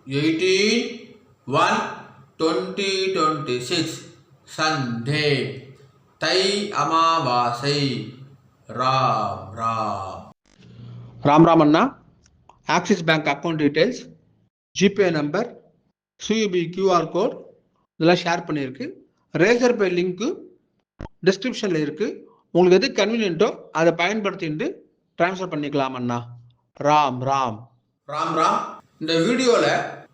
18/1/2026 Sunday தை அமாவாசை. ராம் ராம். ராம் ராம் அண்ணா. Axis bank account details, GPay number, CUB QR code இதெல்லாம் ஷேர் பண்ணியிருக்கு. ரேசர் பே லிங்க்கு டிஸ்கிரிப்ஷனில் இருக்குது. உங்களுக்கு எது கன்வீனியன்ட்டோ அதை பயன்படுத்திட்டு ட்ரான்ஸ்ஃபர் பண்ணிக்கலாம் அண்ணா. ராம் ராம். ராம் ராம். இந்த வீடியோவில்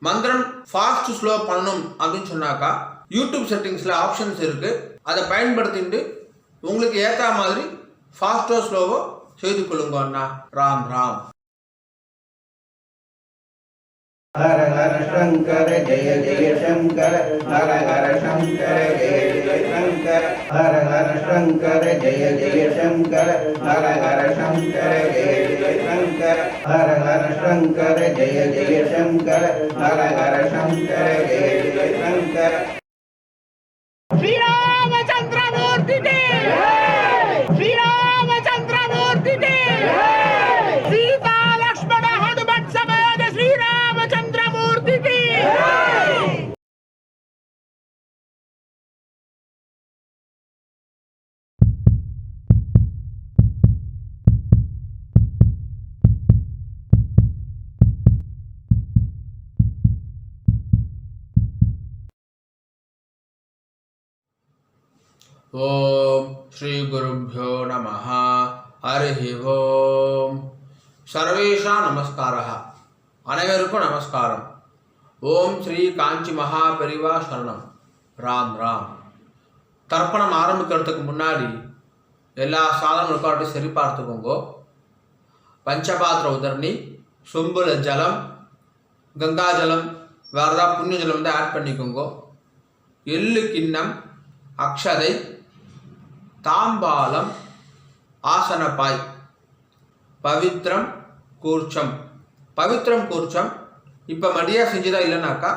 மந்திரம் ஃபாஸ்ட் ஸ்லோ பண்ணணும் அப்படின்னு சொன்னாக்கா யூடியூப் செட்டிங்ஸில் ஆப்ஷன்ஸ் இருக்குது. அதை பயன்படுத்திட்டு உங்களுக்கு ஏற்ற மாதிரி ஃபாஸ்ட்டோ ஸ்லோவோ செய்து கொள்ளுங்க அண்ணா. ராம் ராம். हर हर शंकर जय जय शंकर, हर हर शंकर जय जय शंकर, हर हर शंकर जय जय शंकर, हर हर शंकर जय जय शंकर, हर हर शंकर जय जय शंकर, हर हर शंकर जय जय शंकर. श्री रामचंद्र मूर्ति के श्री रामचंद्र मूर्ति के सीता लक्ष्मण हनुमत समेत श्री रामचंद्र मूर्ति की. ஓம் ஸ்ரீ குருभ्यो நமः. ஹரி ஓம். சர்வேஷா நமஸ்காரः. அனைவருக்கும் நமஸ்காரம். ஓம் ஸ்ரீ காஞ்சி மகா பெரிவா சரணம். ராம் ராம். தர்ப்பணம் ஆரம்பிக்கிறதுக்கு முன்னாடி எல்லா சாதனங்களுக்காட்டும் சரி பார்த்துக்கோங்க. பஞ்சபாத்திர உதரணி, சொம்புல ஜலம், கங்கா ஜலம், வேறு ஏதாவது புண்ணிய ஜலம் வந்து ஆட் பண்ணிக்கோங்க. எள்ளு கிண்ணம், அக்ஷதை, தாம்பாலம், ஆசனப்பாய், பவித்ரம் கூர்ச்சம். பவித்ரம் கூர்ச்சம் இப்போ மடியாக செஞ்சுதான் இல்லைனாக்கா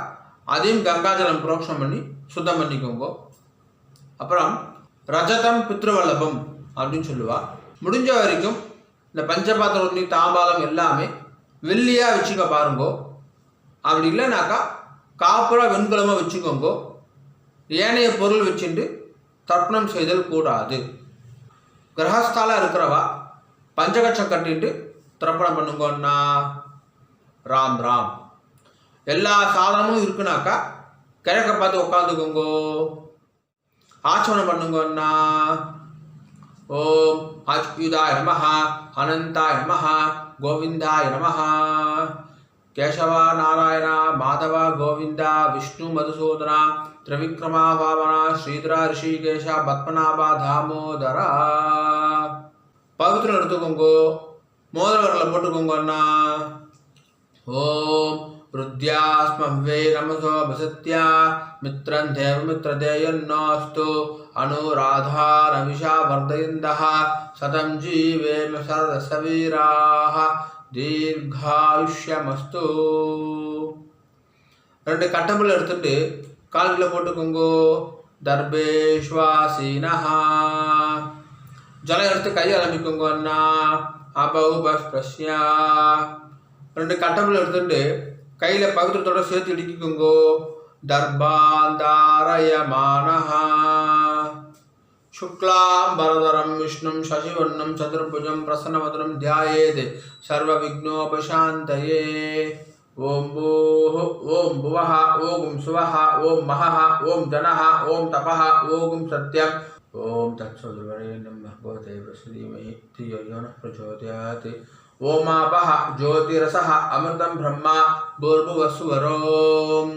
அதையும் கங்காஜலம் புரோக்ஷம் பண்ணி சுத்தம் பண்ணிக்கோங்க. அப்புறம் ரஜதம் பித்ருவல்லபம் அப்படின்னு சொல்லுவா. முடிஞ்ச வரைக்கும் இந்த பஞ்சபாத்திர தாம்பாலம் எல்லாமே வெள்ளியாக வச்சுக்க பாருங்கோ. அப்படி இல்லைனாக்கா காப்புரா வெண்கலமாக வச்சுக்கோங்க. ஏனைய பொருள் வச்சுட்டு தர்ப்பணம் செய்தல் கூடாது. கிரகஸ்தால இருக்கிறவா பஞ்சகட்சம் கட்டிட்டு தர்ப்பணம் பண்ணுங்கன்னா. ராம் ராம். எல்லா சாதனமும் இருக்குனாக்கா கிழக்க பார்த்து உட்காந்துக்கோங்கோ. ஆச்சமனம் பண்ணுங்கன்னா. ஓம் அச்சுதாய நமஹ, அனந்தாய நமஹ, கோவிந்தாய நமஹ. கேசவ நாராயண மாதவ கோவிந்த விஷ்ணு மதுசூதன திரிவிக்ரமா வாமன ஸ்ரீதர ரிஷிகேஷ பத்மநாப தாமோதரா. பவித்திரம் எடுத்துக்கோங்கோ. மோதிர வரல போட்டுக்கோங்கன்னா. ஓம் ருத்யாஸ்மவ்வே நமசோ வசத்யா மித்ரன் தேவ மித்ரதேயன்னோஸ்து அனுராதா ரவிஷா வர்தயந்தஹ சதம் ஜீவேம சரதசவீராஹ தீர்காயுஷ்யமஸ்து. ரெண்டு கட்டம்புல எடுத்துட்டு கால்கில் போட்டுக்கோங்கோ. தர்பேஷ்வாசீனஹா. ஜலம் எடுத்து கையை அலம்பிக்கோங்க அண்ணா. அபௌபஸ்பிரஸ்யா. ரெண்டு கட்டம்புல எடுத்துட்டு கையில் பவித்திரத்தோட சேர்த்து இடிக்கிக்கோங்கோ. தர்பாந்தாரயமானஹா. शुक्लां वरदरं विष्णुं शशिवर्णं चतुर्भुजं प्रसन्नवदनं ध्यायेत् सर्वविघ्नोपशान्तये. ओम भूः ओम भुवः ओम सुवः ओम महः ओम जनः ओम तपः ओम सत्यम्. ओम तत्सवितुर्वरेण्यं भर्गो देवस्य धीमहि धियो यो नः प्रचोदयात्. ओमापः ज्योतिरसः अमृतं ब्रह्मा भूर्भुवस्सुवरोम्.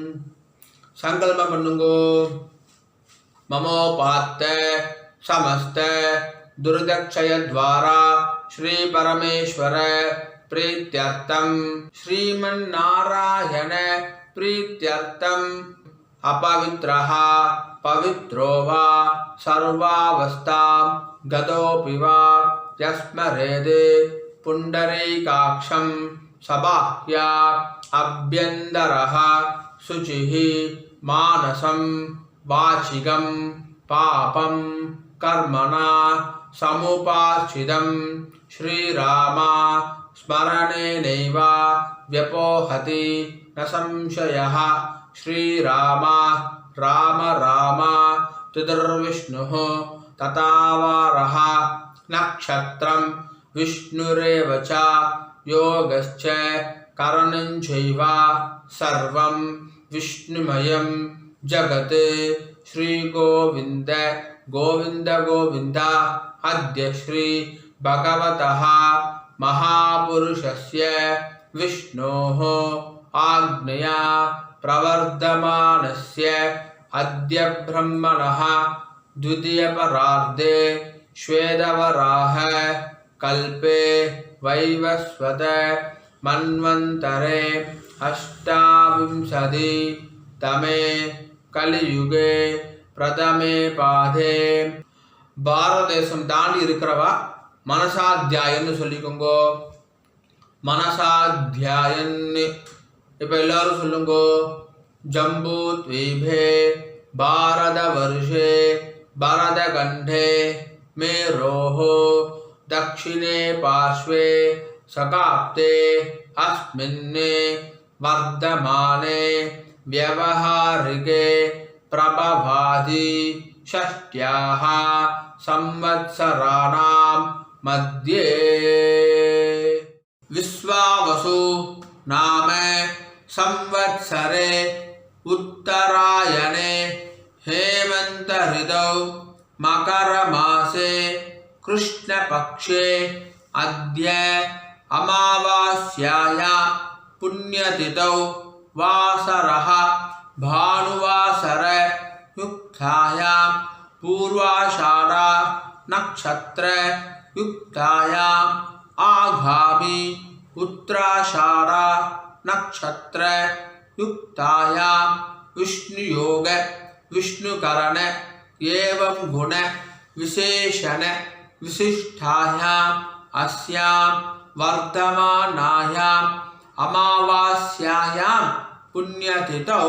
संकल्पं பண்ணுங்கோ. ममोपात्ते समस्त दुर्दक्षय द्वारा श्री परमेश्वर प्रीत्यर्थम श्रीमन्नारायण प्रीत्यर्थम अपवित्रः पवित्रो वा सर्वावस्थां गतोऽपि वा यस्मरेदे पुण्डरीकाक्षं सबाह्या अभ्यन्तरः शुचिः मानसं वाचिकं पापं कर्मणा समुपाश्चितं श्रीराम स्मरणेनैव व्यपोहति न संशयः श्रीराम राम राम तिर्विष्णुः तथावारः नक्षत्रं विष्णुरेव च योगश्च करणञ्चैव सर्वं विष्णुमयं जगत् श्रीगोविन्द गोविन्द गोविन्द अद्य श्री भगवतः महापुरुषस्य विष्णोः आज्ञया प्रवर्धमानस्य अद्य ब्रह्मणः द्वितीयपरार्धे श्वेतवराह कल्पे वैवस्वत मन्वन्तरे अष्टाविंशतितमे कलियुगे प्रथमे पादे பாரத தேசம் தாண்டி இருக்கிறவா மனசாத்தியாயன்னு சொல்லிக்கோங்கோ. மனசாத்தியாயன்னு இப்போ எல்லாரும் சொல்லுங்கோ. ஜம்பூ த்வீபே பாரத வருஷே பரத கண்டே மேரோஹோ தக்ஷிணே பார்ஷ்வே சகாப்தே அஸ்மின்னே வர்தமானே வியவஹாரிகே பிரபவாதி षष्ट्याः संवत्सराणां मध्ये विश्वावसु नाम संवत्सरे उत्तरायणे हेमंत ऋतौ मकरमासे कृष्णपक्षे अद्य अमावास्यायां पुण्यतिथौ वासरः भानुवासर युक्तायां पूर्वाषाढ़ा नक्षत्र युक्तायां आगामी उत्तराषाढ़ा नक्षत्र युक्तायां विष्णुयोग विष्णुकरण एवं गुण विशेषण विशिष्टायां अस्यां वर्धमानायां अमावास्यायां पुण्यतिथौ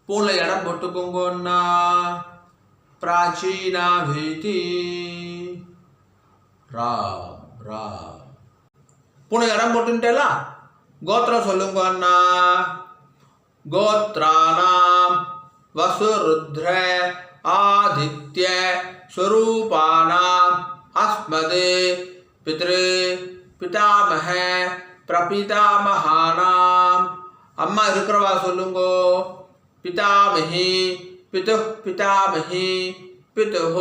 पूर्ण इடம் போட்டுக்கோங்கண்ணா. प्राचीना भीति राम राम पूर्ण इடம் போட்டுட்டேலா. கோத்திரம் சொல்லுங்க அண்ணா. கோத்ராணாம் வசுருத்ர ஆதித்ய ஸ்வரூபாணாம் அஸ்மதே பித்ரு பிதாமஹ பிரபிதாமஹானாம். அம்மா இருக்கிறவா சொல்லுங்கோ. पितामही पितुः पितामही पितुः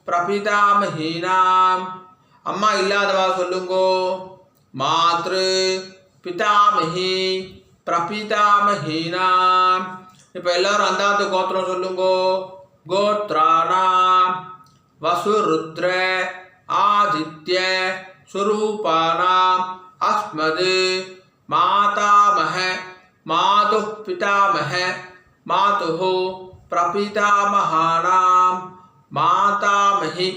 प्रपितामहीनाम. अम्मा इल्लादवा सोल्लुंगो. मातृ पितामही प्रपितामहीनाम. இப்போ எல்லாரும் அந்தாத்து கோத்திரம் சொல்லுங்கோ. கோத்ராணாம் வசுருத்ர ஆதித்ய ஸ்வரூபாணாம் அஸ்மது மாதாமஹ मातुः पितामह मातुः प्रपितामहानां मातामही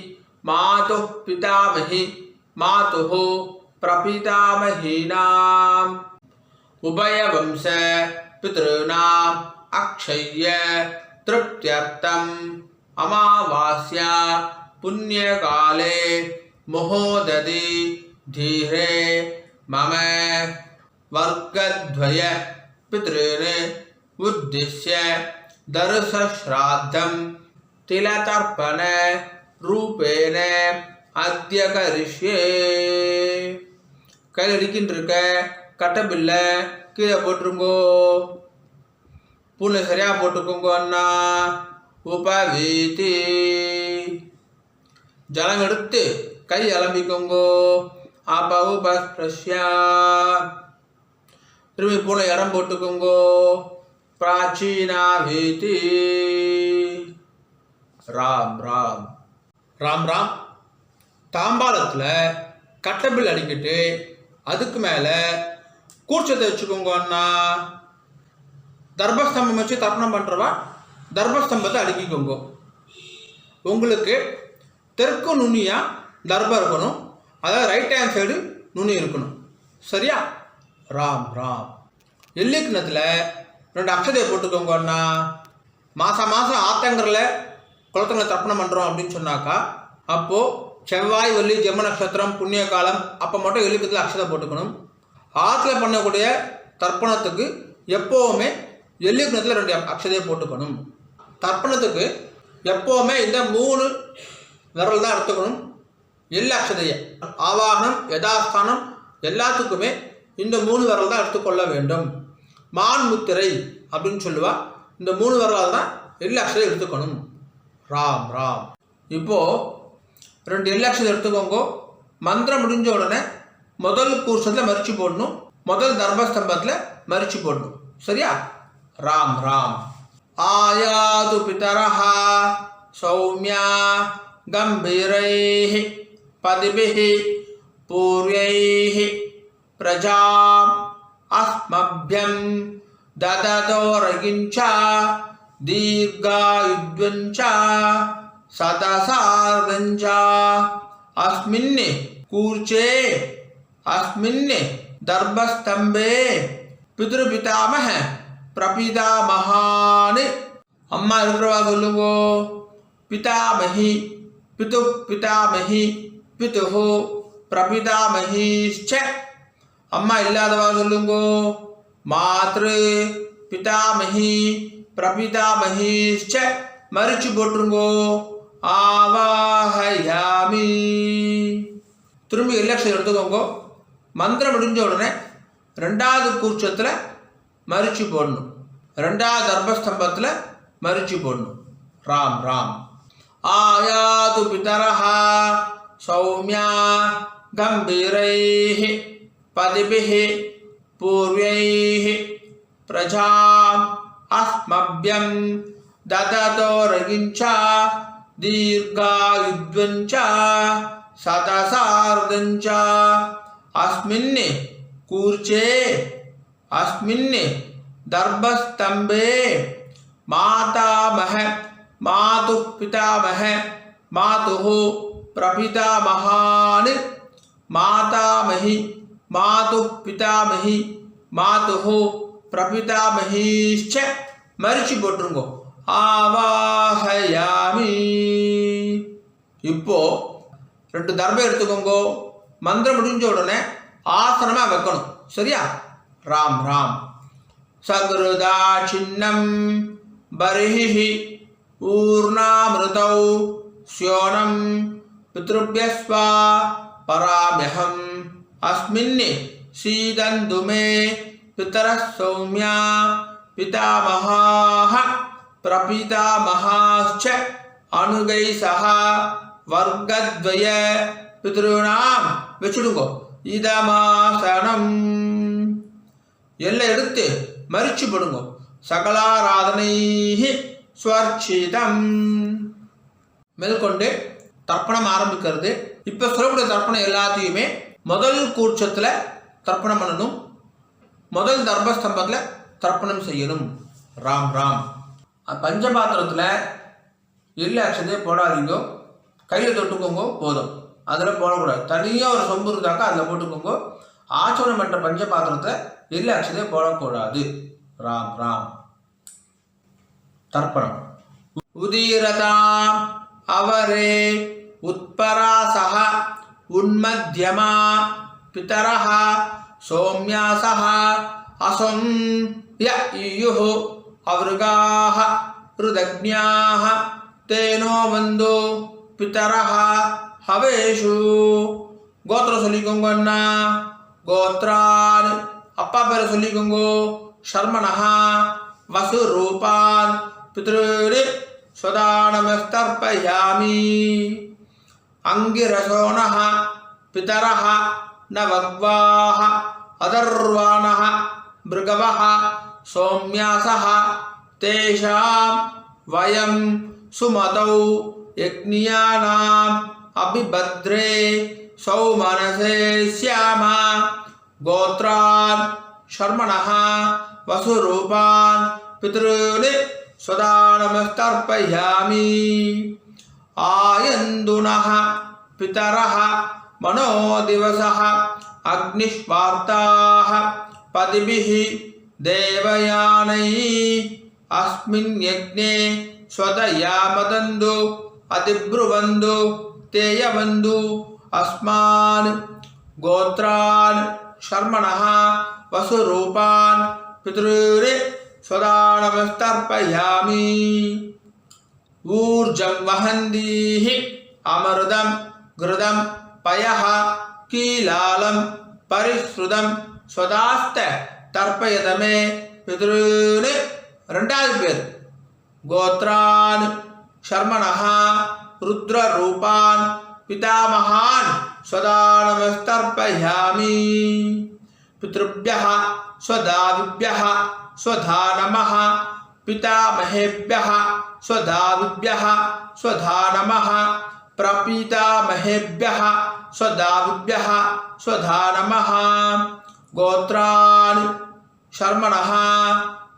मातुः पितामही मातुः प्रपितामहीनाम्. उभयवंश पितॄणाम् अक्षय्य तृप्त्यर्थम् अमावास्या पुण्यकाले मुहोदधि धीरे मम वर्गद्वय पितॄन् उद्दिश्य दर्शश्राद्धं तिलतर्पण रूपेण अद्य करिष्ये. கையில் அடிக்கின்றிருக்க கட்டபில்லை கீழே போட்டுருங்கோ. பூனை சரியா போட்டுக்கோங்க அண்ணா. உபவீதி ஜலம் எடுத்து கை அலம்பிக்கோங்கோ. அபவுபஸ்ப்ரஷ்யா திரும்பி பூனை இடம் போட்டுக்கோங்கோ. பிராச்சீனா வீதி ராம் ராம் ராம் ராம். தாம்பாளத்தில் கட்டபில் அடிக்கிட்டு அதுக்கு மேலே கூர்ச்சத்தை வச்சுக்கோங்க அண்ணா. தர்பஸ்தம்பம் வச்சு தர்ப்பணம் பண்ணுறவா தர்பஸ்தம்பத்தை அடுக்கிக்கோங்க. உங்களுக்கு தெற்கு நுனியாக தர்பம் இருக்கணும். அதாவது ரைட் ஹேண்ட் சைடு நுனி இருக்கணும். சரியா? ராம் ராம். எள்ளி கிணத்துல 2 அக்ஷதையை போட்டுக்கோங்க அண்ணா. மாதம் மாதம் ஆத்தங்கரில் குளத்தங்களை தர்ப்பணம் பண்ணுறோம் அப்படின்னு சொன்னாக்கா அப்போது செவ்வாய் வெள்ளி ஜென்ம நட்சத்திரம் புண்ணிய காலம் அப்போ மட்டும் எள்ளிக்கத்தில் அக்ஷதை போட்டுக்கணும். ஆற்றுல பண்ணக்கூடிய தர்ப்பணத்துக்கு எப்போவுமே எல்லுக்குணத்தில் 2 அக்ஷதையை போட்டுக்கணும். தர்ப்பணத்துக்கு எப்போவுமே இந்த 3 விரல் தான் எடுத்துக்கணும். எள்ளு அக்ஷதையை ஆவாகனம் யதாஸ்தானம் எல்லாத்துக்குமே இந்த 3 விரல் தான் எடுத்துக்கொள்ள வேண்டும். மான் முத்திரை அப்படின்னு சொல்லுவா. இந்த 3 விரலால் தான் எள்ளு அக்ஷதை எடுத்துக்கணும். ராம் ராம். இப்போது 2 எள்ளு அக்ஷதை எடுத்துக்கோங்க. மந்திரம் முடிஞ்ச உடனே முதல் கூர்ஷத்தில் மரிச்சு போடணும். முதல் தர்மஸ்தம்பத்தில் மரிச்சு போடணும். சரியா? ராம் ராம். ஆயாது பிதரஹா சௌமியா கம்பீரைஹி பதிபிஹி பூர்வைஹி பிரஜாம் அஸ்மப்யம் தததோரகிஞ்ச தீர்காயுத்வஞ்ச சதசார்கஞ்ச அஸ்மின் கூர்ச்சே அஸ்மின் தர்பஸ்தம்பே பித்ருபிதாமஹ பிரபிதாமஹான். அம்மா இருக்கிறவா சொல்லுங்கோ. பிதாமஹி பிது பிதாமஹி பிதுஹு பிரபிதாமஹீச்ச. அம்மா இல்லாதவா சொல்லுங்கோ. மாத்ரு பிதாமஹி பிரபிதாமஹீச்ச. மரிச்சு போட்டுருங்கோ. ஆவாஹயாமி. திரும்பி எல்லக்ஷம் எடுத்துக்கோங்க. மந்திரம் முடிஞ்ச உடனே 2வது கூர்ச்சத்தில் மரிச்சு போடணும். 2வது தர்பஸ்தம்பத்தில் மரிச்சு போடணும். ராம் ராம். ஆயாது பிதரஹா சௌமியா கம்பீரைஹி பதிபிஹி பூர்வைஹி பிரஜாம் அஸ்மப்யம் தததோரகிஞ்ச தீர்காயுத்வஞ்ச சதசார்தஞ்ச அஸ்மின் கூர்ச்சே அஸ்மின் தர்பஸ்தம்பே மாதாமஹ மாது பிதாமஹ மாதுஹு பிரபிதாமஹான். மாதாமஹி மாது பிதாமஹி மாதுஹு பிரபிதாமஹீச்ச. மரிச்சு போட்டுருங்கோ. ஆவாஹயாமி. இப்போ 2 தர்பம் எடுத்துக்கோங்க. மந்திரம் முடிஞ்ச உடனே ஆசனமாக வைக்கணும். சரியா? ராம் ராம். சக்ருதா சின்னம் பரிஹி ஊர்ணாமிருதௌ ஸ்யோனம் பித்ருப்யஸ்வா பராம்யஹம் அஸ்மின் சீதந்து மே பிதரஸ் சௌமியா பிதாமஹாஹ பிரபிதாமஹாச்ச அனுகை சஹா வர்க்கத்வய பித்ருணாம். வச்சுடுங்கோ. இதமாசனம். எல்லாம் எடுத்து மரிச்சு போடுங்க. சகலாராதனை ஸ்வர்ச்சிதம். மேற்கொண்டு தர்ப்பணம் ஆரம்பிக்கிறது. இப்போ சொல்லக்கூடிய தர்ப்பணம் எல்லாத்தையுமே முதல் கூர்ச்சத்தில் தர்ப்பணம் பண்ணணும். முதல் தர்பஸ்தம்பத்தில் தர்ப்பணம் செய்யணும். ராம் ராம். பஞ்சபாத்திரத்தில் எள்ளு அக்ஷதையை போடாதீங்க. கையில் தொட்டுக்கோங்க போதும். அதில் போடக்கூடாது. தனியாக ஒரு சொம்பு இருந்தாக்கா அதில் போட்டுக்கோங்க. ஆச்சரணம் பண்ணுற பஞ்சபாத்திரத்தில் எள்ளு அக்ஷதையை போடக்கூடாது. ராம் ராம். தர்ப்பணம். உதீரதாம் அவரே உத்பராசஹ உன்மத்யமா பிதரஹ சௌம்யாசஹ அசம் ய இயுஹு அவருகாஹ ருதக்ஞாஹ தேனோ வந்தோ பிதரஹ ஹவேஷு. கோத்திரம் சொல்லிக்கோங்க அண்ணா. கோத்ரான் அப்பா பேரை சொல்லிக்கோங்க. சர்மணஹா வசு ரூபான் பித்ருரி ஸ்வதானமஸ்தர்ப்பயாமி. அங்கிரசோனஹ பிதரஹ நவக்வாஹ அதர்வாணஹ மிருகவஹ சௌம்யாசஹ தேஷாம் வயம் சுமதௌ யக்ஞானாம் அபிபத்ரே சௌமனசே ஸ்யாமா. கோத்ரான் சர்மணஹ வசுரூபான் பித்ருனி ஸ்வதானமஸ்தர்ப்பயாமி. ஆயந்துனஹ பிதரஹ மனோதிவசஹ அக்னிஷ்வார்த்தாஹ பதிபிஹி தேவயானை அஸ்மின் யக்ஞே ஸ்வதயாமதந்து அதிப்ருவந்து தேயவந்து அஸ்மான். கோத்ரான் சர்மணஹ वसुरूपान् पितॄन् सदा नमस्तर्पयामि। ऊर्जं वहन्तीः अमृतं घृतं पयः कीलालं परिश्रुतं स्वदास्त तर्पयतमे पितॄन्। ரெண்டாவது பேர் கோத்ரான் शर्मणः रुद्ररूपान् पितामहान् सदा नमस्तर्पयामि। पितृभ्यः स्वदादिभ्यः स्वधा नमः पितामहेभ्यः स्वदादिभ्यः स्वधा नमः प्रपितामहेभ्यः स्वदादिभ्यः स्वधा नमः। गोत्रान् शर्मणः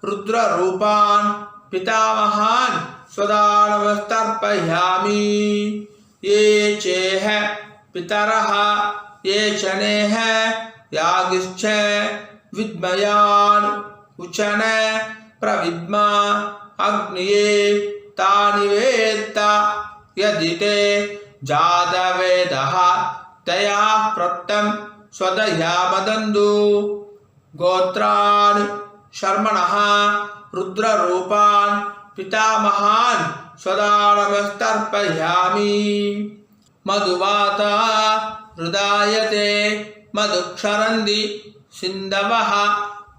रुद्ररूपान् पितामहान् सदा नमस्तर्पयामि। ये चेह पितरः ये चनेह यागिश्च विद्मयान् उचन प्रविद्मा अग्निये तानि वेत्त यदि ते जातवेदः तया प्रत्तं स्वदया मदन्तु। गोत्रान् शर्मणः रुद्ररूपान् पितामहान् सदा नमस्तर्पयामि। मधुवाता हृदायते मधुक्षरन्ति सिन्धवः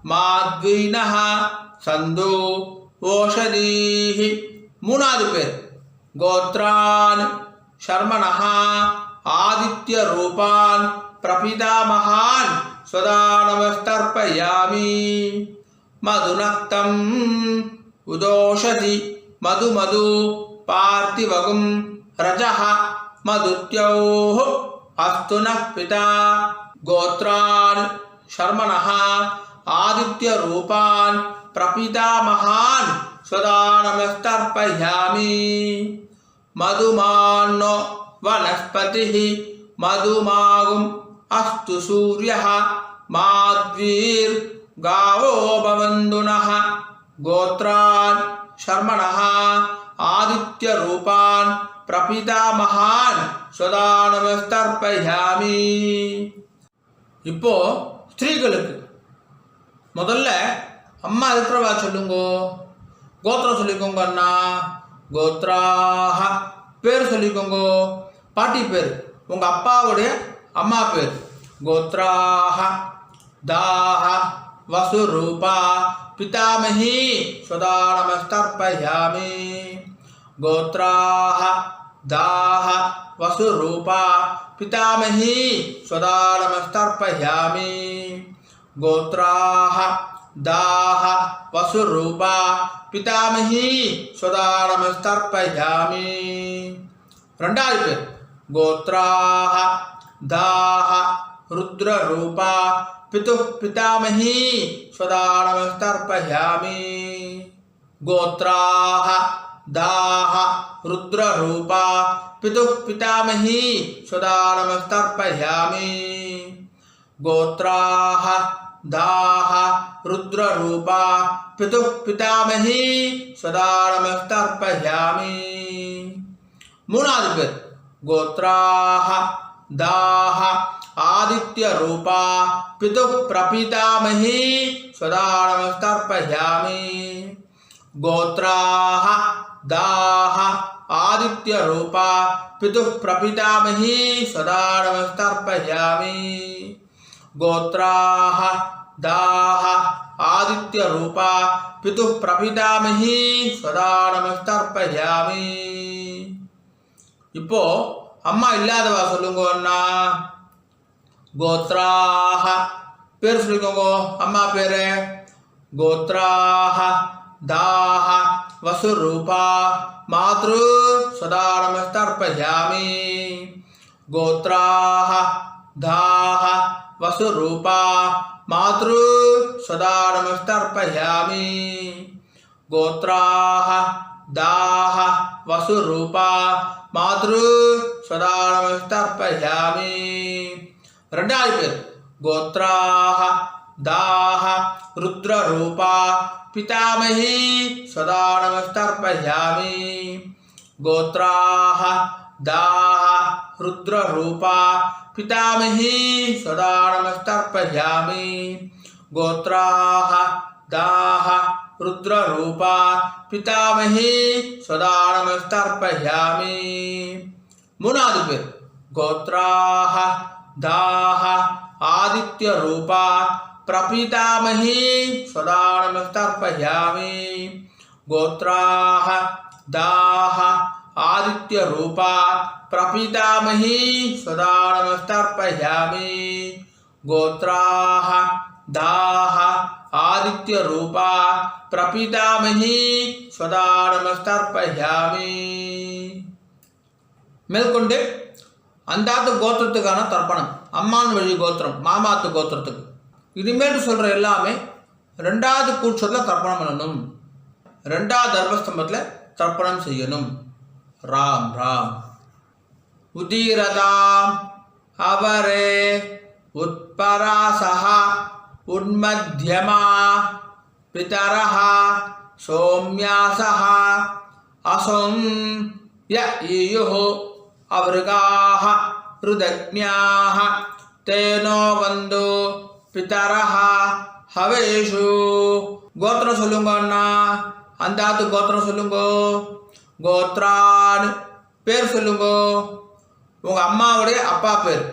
माद्वीनः सन्धो ओषधीः। மூணாவது பேர் கோத்ரான் शर्मणः आदित्यरूपान् प्रपितामहान् सदा नमस्तर्पयामि। मधुनक्तं उदोषधि मधु पार्थिवगुं रजः मधुत्योः अस्तु नः पिता। गोत्रान् शर्मणः आदित्यरूपान् प्रपितामहान् सदा नमस्तर्पयामि। मधुमान्नो वनस्पतिः मधुमागुम् अस्तु सूर्यः माद्वीर्गावो भवन्तु नः। गोत्रान् शर्मणः आदित्यरूपान् प्रपितामहान् सदा नमस्तर्पयामि। இப்போ ஸ்திரீகளுக்கு முதல்ல அம்மா இருக்கிறவா சொல்லுங்கோ. கோத்திரம் சொல்லிக்கோங்க அண்ணா. கோத்ராஹ பேர் சொல்லிக்கோங்கோ. பாட்டி பேர் உங்க அப்பாவுடைய அம்மா பேர். கோத்ராஹ தாஹ वसुरूपा पितामही सदा नमस्तर्पयामि। गोत्राः दाः वसुरूपा पितामही सदा नमस्तर्पयामि। गोत्राः दाः वसुरूपा पितामही सदा नमस्तर्पयामि। ரெண்டாவது பேர் गोत्राः दाः रुद्ररूपा पितुः पितामही सदा नमस्तर्पयामि। गोत्राः दाः रुद्ररूपा पितुः पितामही सदा नमस्तर्पयामि। गोत्राः दाः रुद्ररूपा पितुः पितामही सदा नमस्तर्पयामि। மூணாவது பேர் गोत्राः दाः आदित्यरूपा पितुः प्रपितामही सदा नमस्तर्पयामि। गोत्राः दाः आदित्यरूपा पितुः प्रपितामही सदा नमस्तर्पयामि। गोत्राः दाः आदित्यरूपा पितुः प्रपितामही सदा नमस्तर्पयामि। இப்போ அம்மா இல்லாதவா சொல்லுங்க அண்ணா. गोत्राः பேர் சொல்லிக்கோங்க அம்மா பேரு. गोत्राः दाः वसुरूपा मातृ सदा नमस्तर्पयामि। गोत्राः दाः वसुरूपा मातृ सदा नमस्तर्पयामि। गोत्राः दाः वसुरूपा मातृ सदा नमस्तर्पयामि। ரெண்டாவது பேர் गोत्राः दाः रुद्ररूपा पितामही सदा नमस्तर्पयामि। गोत्राः दाः रुद्ररूपा पितामही सदा नमस्तर्पयामि। गोत्राः दाः रुद्ररूपा पितामही सदा नमस्तर्पयामि மூணாவது பேர் गोत्राः दाः आदित्यरूपा प्रपितामही सदा नमस्तर्पयामि गोत्राः दाः आदित्यरूपा प्रपितामही सदा नमस्तर्पयामि गोत्राः दाः आदित्यरूपा प्रपितामही सदा नमस्तर्पयामि மேற்கொண்டு அந்தாத்து கோத்திரத்துக்கான தர்ப்பணம், அம்மான் வழி கோத்திரம், மாமாத்து கோத்திரத்துக்கு. இனிமேல் சொல்கிற எல்லாமே ரெண்டாவது கூட்சத்தில் தர்ப்பணம் பண்ணணும், ரெண்டாவது தர்மஸ்தம்பத்தில் தர்ப்பணம் செய்யணும். ராம் ராம். உதீரதாம் அவரே உத்பராசஹ உன்மத்யமா பிதரஹ சோம்யாசஹ அசோம் ய ஈயுः அவருகாः ருதக்ஞாः தேனோ வந்து பிதரஹ ஹவேஷு. கோத்திரம் சொல்லுங்க அண்ணா, அந்தாத்து கோத்திரம் சொல்லுங்க. கோத்ரான் பேர் சொல்லுங்க, உங்கள் அம்மாவுடைய அப்பா பேர்.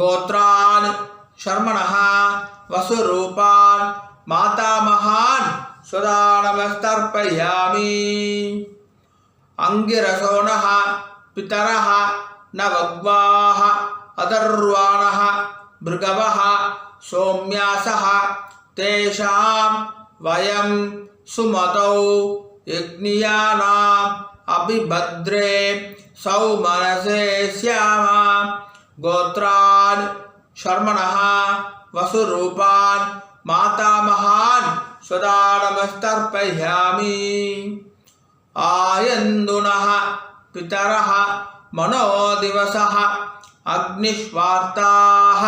கோத்ரான் ஷர்மணஹ வசுரூபான் மாதாமகான் சதா நமஸ்தர்ப்பயாமி. அங்கிரசோணஹ பிதரஹ நவக்வாஹ அதர்வாணஹ பிருகவஹ சோம்யாசஹ தேஷாம் வயம் சுமதௌ யக்ஞியானாம் அபிபத்ரே சௌமனசே ஸ்யாமா. கோத்ரான் ஷர்மணஹ வசுரூபான் மாதாமகான் சதா நமஸ்தர்ப்பயாமி. ஆயந்துனஹ பிதரஹ மனோதிவசஹ அக்னிஷ்வார்த்தாஹ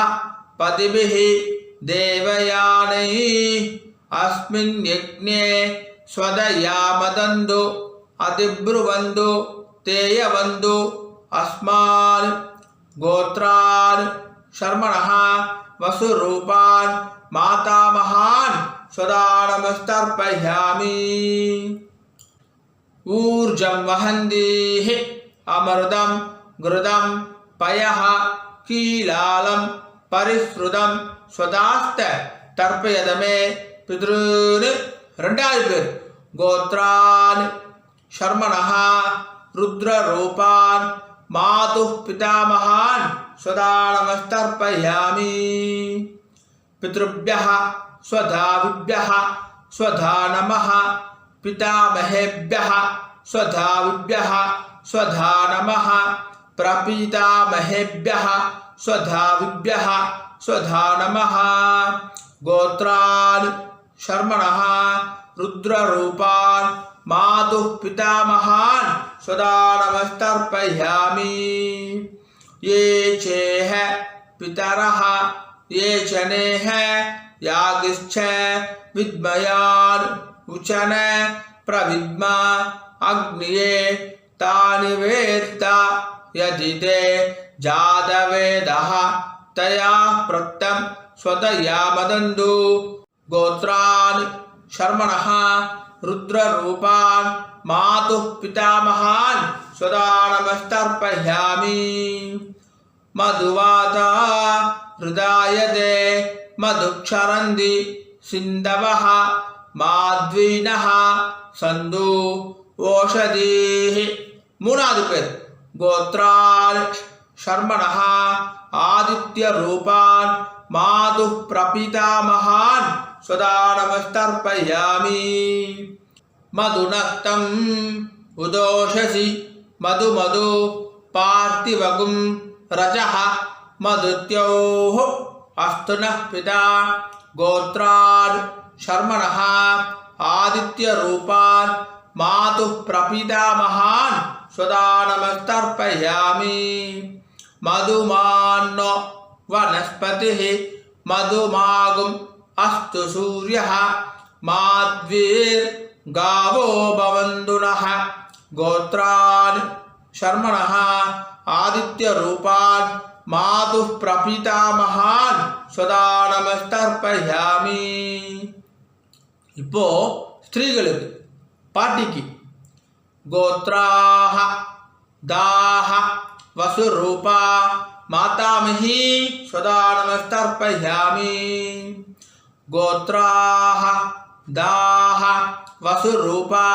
பதிபிஹ தேவயானைः அஸ்மின் யக்ஞே ஸ்வதயாமதந்து அதிப்ருவந்து தேயவந்து அஸ்மான். கோத்ரான் ஷர்மணஹ வசுரூபான் மாதாமகான் சதா நமஸ்தர்ப்பயாமி. ஊர்ஜம் வஹந்தீஹ அமிர்தம் கிருதம் பயஹ கீலாலம் பரிஸ்ருதம் ஸ்வதாஸ்த தர்ப்பயதமே பித்ருன்னு. ரெண்டாவது பேர் கோத்ரான் ஷர்மணஹ ருத்ரரூபான் மாதுः பிதாமகான் சதா நமஸ்தர்ப்பயாமி. பித்ருभ्यः स्वधाविभ्यः स्वधा नमः पितामहेभ्यः स्वधाविभ्यः स्वधा नमः प्रपितामहेभ्यः स्वधाविभ्यः स्वधा नमः. गोत्रान् शर्मणः रुद्ररूपान् मातुः पितामहान् सदा नमस्तर्पयामि. ये चेह पितरः ये चनेह यागिश्च विद्मयान् उचन प्रविद्मा अग्निये तानि वेत्त यदि ते जातवेदः तया प्रक्तं स्वतयामदन्तु. गोत्रान् शर्मणः रुद्ररूपान् मातुः पितामहान् सदा नमस्तर्पयामि. मधुवाता हृदायते मधुक्षरन्ति सिन्धवः माध्वीनः सन्तु ओषधीः. மூணாவது பேர் கோத்ரான் ஷர்மணः ஆதித்யரூபான் மாதுः பிரபிதாமகான் சதா நமஸ்தர்ப்பயாமி. மதுநக்தம் உதோஷசி மது மது பார்த்திவகும் ரஜः மதுத்யோः அஸ்துனः பிதா. கோத்ரான் ஷர்மணः ஆதித்யரூபான் மாதுः பிரபிதாமகான் சதா நமஸ்தர்ப்பயாமி. மதுமான்னோ वनस्पतिः मधुमागुम् अस्तु सूर्यः माध्वीर्गावो भवन्तु नः. गोत्रान् शर्मणः आदित्यरूपान् मातुः प्रपितामहान् சதா நமஸ்தர்ப்பயாமி. இப்போ ஸ்திரீகளுக்கு பாட்டிக்கு கோத்ராஹ தாஹ வசுரூபா மாதாமஹி சதா நமஸ்தர்ப்பயாமி. கோத்ராஹ தாஹ வசுரூபா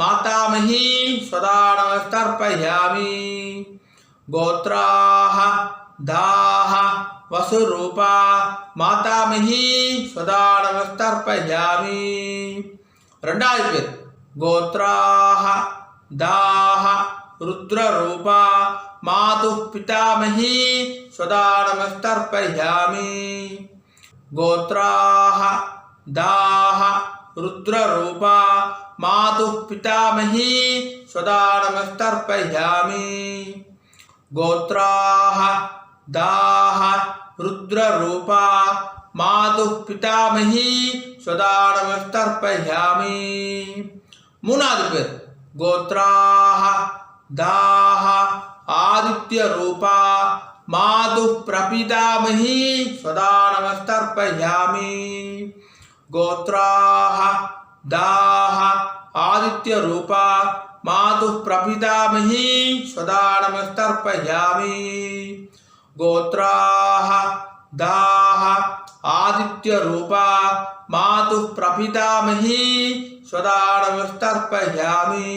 மாதாமஹி சதா நமஸ்தர்ப்பயாமி. கோத்ராஹ தாஹ வசுரூபா மாதாமஹி சதா நமஸ்தர்ப்பயாமி. ரெண்டாவது பேர் கோத்ராஹ தாஹ ருத்ரரூபா மாது பிதாமஹி சதா நமஸ்தர்ப்பயாமி. கோத்ராஹ தாஹ ருத்ரரூபா மாது பிதாமஹி சதா நமஸ்தர்ப்பயாமி. கோத்ராஹ தாஹ ருத்ரரூபா மாது பிதாமஹி சதா நமஸ்தர்ப்பயாமி. மூணாவது பேர் கோத்ராஹ தாஹ ஆதித்ய ரூபா மாது பிரபிதாமஹி சதா நமஸ்தர்ப்பயாமி. கோத்ராஹ தாஹ ஆதித்ய ரூபா மாது பிரபிதாமஹி சதா நமஸ்தர்ப்பயாமி. கோத்ராஹ தாஹ ஆதித்ய ரூபா மாது பிரபிதாமஹி சதா நமஸ்தர்ப்பயாமி.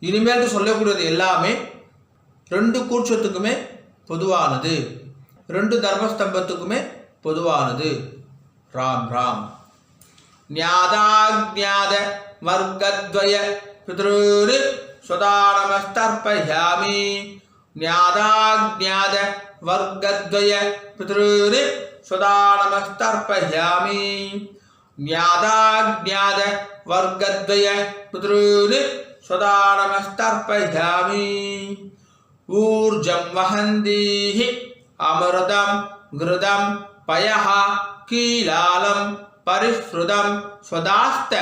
இனிமேல் சொல்லக்கூடியது எல்லாமே ரெண்டு கூட்சத்துக்குமே பொதுவானது, ரெண்டு தர்மஸ்தம்பத்துக்குமே பொதுவானது. ராம் ராம். ஞாதாஜ்ஞாத வர்க்கத்வய பித்ருர் சதா நமஸ்தர்ப்பயாமி. ஞாதாஜ்ஞாத வர்க்கத்வய பித்ருர் சதா நமஸ்தர்ப்பயாமி. ஞாதாஜ்ஞாத வர்க்கத்வய பித்ருர் சதா நமஸ்தர்ப்பயாமி. ஊர்ஜம் வஹந்தீஹி அமிர்தம் கிருதம் பயஹ கீலாலம் பரிஸ்ருதம் ஸ்வதாஸ்த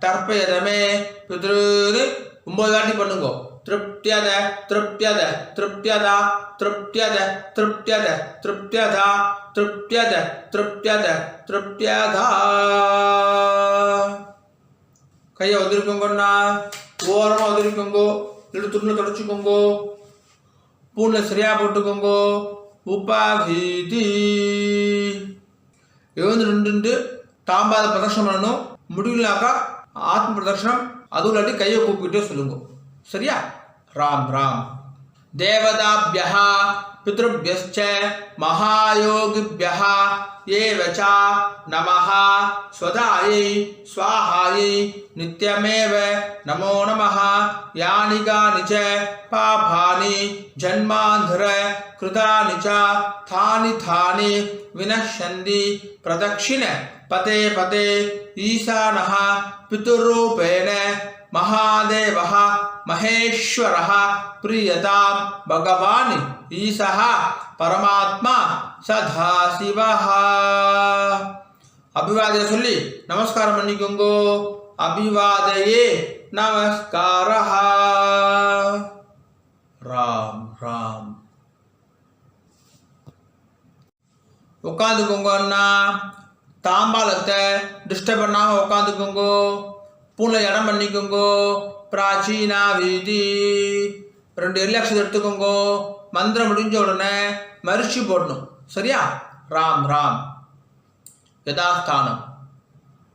தர்ப்பயதமே பித்ருர். 9 வாட்டி பண்ணுங்க. திருப்தியத திருப்தியத திருப்தியதா திருப்தியத திருப்தியத திருப்தியதா திருப்தியத திருப்தியத திருப்தியதா. கையை உதிரிக்கோங்கண்ணா, ஓரமாக உதிரிக்கோங்கோ, இல்லை துணியில் தொடச்சிக்கோங்கோ, பூனில் சரியாக போட்டுக்கோங்கோ. உபாகீதி எழுந்து நின்று தாம்பாத பிரதர்ஷனம் பண்ணணும். முடியலனாக்கா ஆத்ம பிரதர்ஷனம், அதுவும் இல்லாட்டி கையை கூப்பிட்டே சொல்லுங்க. சரியா? ராம் ராம். தேவதாபியः பித்ருभ्यश्च மகாயோகிभ्यः ஏவச்ச நமः ஸ்வதாயை ஸ்வாஹாயை நித்யமேவ நமோ நமः. யானி கானி ச பாபானி ஜன்மாந்தர கிருதானி ச தானி தானி வினஷ்யந்தி பிரதக்ஷிண பதே பதே ஈசானः பிதுர்ரூபேண महादेवः महेश्वरः प्रियतां भगवान् ईशः परमात्मा सदाशिवः. अभिवादय சொல்லி நமஸ்காரம் பண்ணிக்கோங்க. அபிவாதயே நமஸ்காரः. ராம் ராம். உட்காந்துக்கோங்க அண்ணா. தாம்பாலத்தை டிஸ்டர்ப் பண்ணாம உட்காந்துக்கோங்க. பூனை இடம் பண்ணிக்கோங்கோ. பிராச்சீனா வீதி 2 எல்லக்ஷன் எடுத்துக்கோங்கோ. மந்திரம் முடிஞ்ச உடனே மரிச்சி போடணும். சரியா? ராம் ராம். யதாஸ்தானம்.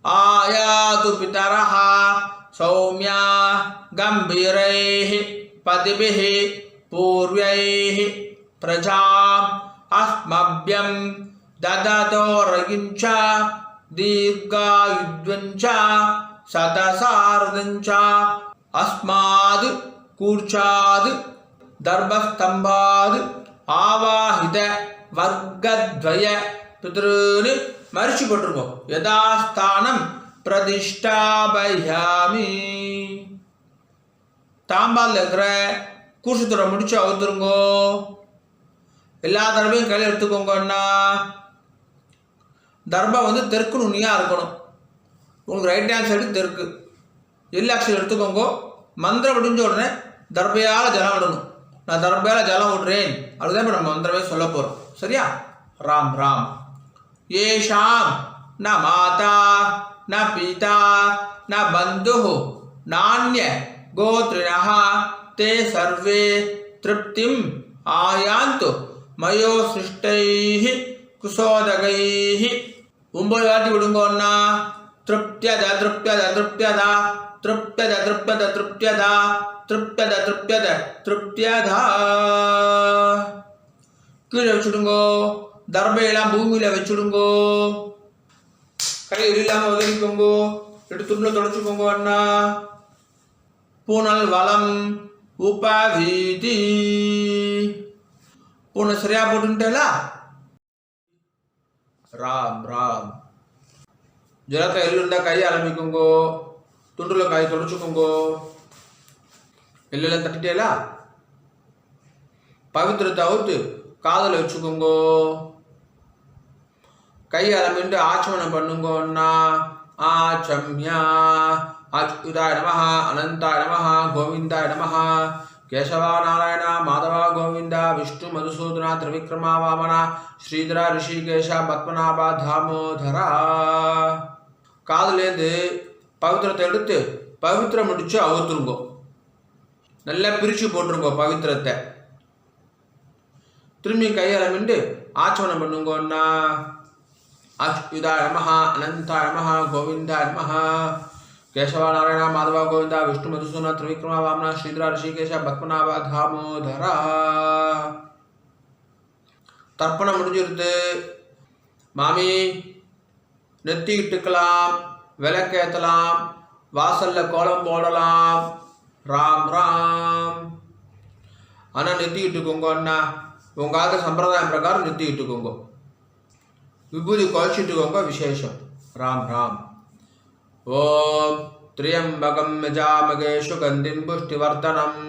ஆயாது பிதரஹ சௌமியா கம்பீரைஹ பதிபிஹ பூர்வைஹ பிரஜாம் அஸ்மப்யம் தததோரகிஞ்ச தீர்காயுத்வஞ்ச சதசாரதஞ்ச அஸ்மாத் கூர்ச்சாத் தர்பஸ்தம்பாத் ஆவாஹித வர்க்கத்வய பித்ருன்னு மரிச்சு போட்டிருக்கோம். யதாஸ்தானம் பிரதிஷ்டாபயாமி. தாம்பால் இருக்கிற கூர்ச்சத்தோட முடிச்சு அவுத்துருங்கோ. எல்லா தர்பையும் கையில் எடுத்துக்கோங்கன்னா. தர்பம் தெற்கு நுனியாக இருக்கணும். உங்களுக்கு ரைட் ஹேண்ட் சைடு தெற்கு. எல்லா அக்ஷரம் எடுத்துக்கோங்க. மந்திரம் முடிஞ்ச உடனே தர்பையால் ஜலம் விடணும். நான் தர்பையால் ஜலம் விடுறேன். அதுதான் இப்போ நம்ம மந்திரமே சொல்ல போகிறோம். சரியா? ராம் ராம். ஏஷாம் ந மாதா ந பிதா ந பந்து நானிய கோத்ரிணः தே சர்வே திருப்திம் ஆயாந்து மயோ சிருஷ்டைः குசோதகைः. 9 வாட்டி விடுங்கோன்னா திருப்தியத திருப்தியத திருப்தியத திருப்தியத திருப்தியத திருப்தியத திருப்தியத திருப்தியத திருப்தியதா. கீழே வச்சுடுங்கோ. தர்பையெல்லாம் பூமியில் வச்சுடுங்கோ. கையில் இல்லாமல் உதவிக்கோங்கோ. எடுத்து துணில் தொடச்சுக்கோங்க அண்ணா. பூனல் வளம் உபவீதி. பூனை சரியா போட்டுட்டேலா? ராம் ராம். ஜலத்தை எல்லாம் கை ஆரம்பிக்குங்கோ. துண்டில் கை தொடச்சுக்கோங்கோ. எல்லாம் தட்டிட்டேலா? பவித்திரத்தை அவுத்து காதில் வச்சுக்கோங்கோ. கை ஆரம்பிட்டு ஆச்சமனம் பண்ணுங்கோன்னா ஆச்சம்யா. அச்சுதாய நமஹ அனந்தாய நமஹ கோவிந்தாய நமஹ கேசவா நாராயண மாதவா கோவிந்தா விஷ்ணு மதுசூதனா திரிவிக்ரமா வாமனா ஸ்ரீதரா ரிஷிகேஷா பத்மநாபா தாமோதரா. காதுலேருந்து பவித்திரத்தை எடுத்து பவித்திரம் முடிச்சு அவுத்துருங்கோ. நல்லா பிரித்து போட்டுருங்கோ பவித்திரத்தை. திரும்பி கையாளமிண்டு ஆச்சமனம் பண்ணுங்கோன்னா அச்சுதாய நமஹ அனந்தாய நமஹ கோவிந்தாய நமஹ கேசவா நாராயண மாதவா கோவிந்தா விஷ்ணு மதுசூதனா திரிவிக்ரமா வாமனா ஸ்ரீதரா ரிஷிகேஷா பத்மநாபா தாமோதரா. தர்ப்பணம் முடிஞ்சிருது. மாமி நெத்தி இட்டுக்கலாம், விளக்கேற்றலாம், வாசல்ல கோலம் போடலாம். ராம் ராம். ஆனால் நெத்தி இட்டுக்கோங்க அண்ணா. உங்கள் ஆத்த சம்பிரதாயம் பிரகாரம் நெத்தி இட்டுக்கோங்க. விபூதி குழச்சிட்டுக்கோங்க. விசேஷம். ராம் ராம். ஓம் திரியம்பகம் யஜாமகே சுகந்திம் புஷ்டிவர்தனம்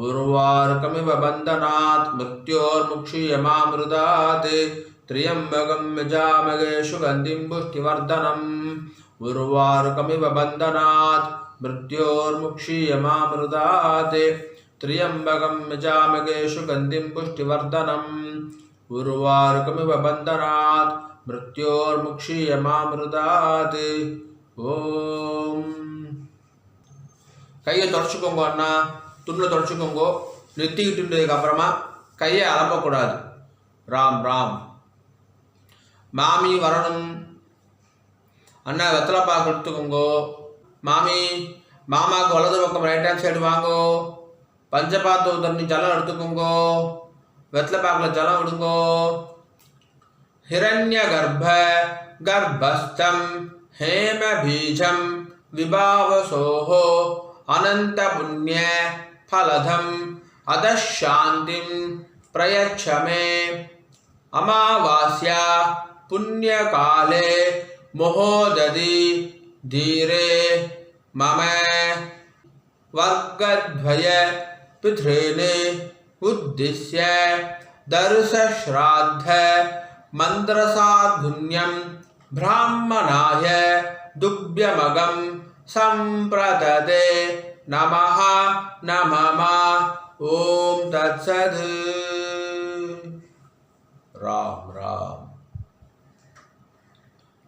உர்வாருகமிவ பந்தனாத் மிருத்யோர்முக்ஷீயமாமிருதாத். திரியம்பகம் யஜாமகே சுகந்திம் புஷ்டிவர்தனம் உர்வாருகமிவ பந்தனாத் மிருத்யோர்முக்ஷீயமாமிருதாத். திரியம்பகம் யஜாமகே சுகந்திம் புஷ்டிவர்தனம் உர்வாருகமிவ பந்தனாத் மிருத்யோர்முக்ஷீயமாமிருதாத். ஓம். கையை தொடச்சிக்கோங்க அண்ணா. துணில் தொடச்சிக்கோங்க. நெத்திக்கிட்டுன்றதுக்கு அப்புறமா கையை அலப்பக்கூடாது. ராம் ராம். மாமி வரணும் அண்ணா. வெத்தலைப்பாக்கு எடுத்துக்கோங்கோ. மாமி மாமாவுக்கு வலது பக்கம் ரைட் ஹேண்ட் சைடு வாங்கோ. பஞ்சபாத்து தண்ணி ஜலம் எடுத்துக்கோங்கோ. வெத்தலைப்பாக்கில் ஜலம் விடுங்கோ. ஹிரண்ய கர்ப்ப கர்ப்பஸ்தம் हेम बीजम विभावसोहो अनंत पुण्य फलधम अदशांतिम प्रयच्छ मे. अमावास्या पुण्य काले मोहोदधि धीरे मम वर्गद्वय पितॄन् उद्दिश्य दर्श श्राद्ध मंत्रसाधुन्यम ब्राह्मणाय दुभ्यमगं संप्रददे नमः नमः. ओम तत्सत्. राम राम.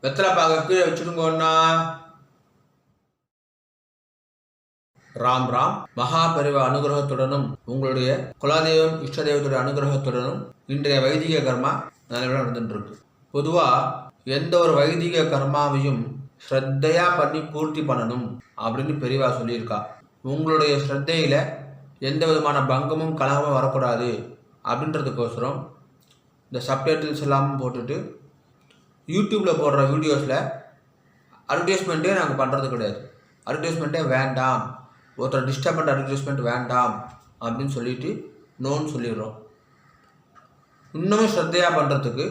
வெத்தலைப்பாக கீழே வச்சுடுங்கண்ணா. ராம் ராம். மகாபரிவ அனுகிரகத்துடனும் உங்களுடைய குலதெய்வம் இஷ்ட தெய்வத்துடைய அனுகிரகத்துடனும் இன்றைய வைதிக கர்மா நல்லபடியாக நடந்துட்டு இருக்கு. பொதுவாக எந்த ஒரு வைதிக கர்மாவையும் ஸ்ரத்தையா பண்ணி பூர்த்தி பண்ணணும் அப்படின்னு பெரியவா சொல்லியிருக்கா. உங்களுடைய ஸ்ரத்தையில் எந்த விதமான பங்கமும் கலகமும் வரக்கூடாது அப்படின்றதுக்கோசரம் இந்த சப்டைட்டில்ஸ் எல்லாம் போட்டுட்டு யூடியூப்பில் போடுற வீடியோஸில் அட்வர்டைஸ்மெண்ட்டே நாங்கள் பண்ணுறது கிடையாது. அட்வர்டைஸ்மெண்ட்டே வேண்டாம், ஒருத்தர் டிஸ்டர்பண்ட் அட்வர்டைஸ்மெண்ட் வேண்டாம் அப்படின்னு சொல்லிட்டு நோன்னு சொல்லிடுறோம். இன்னமும் ஸ்ரத்தையாக பண்ணுறதுக்கு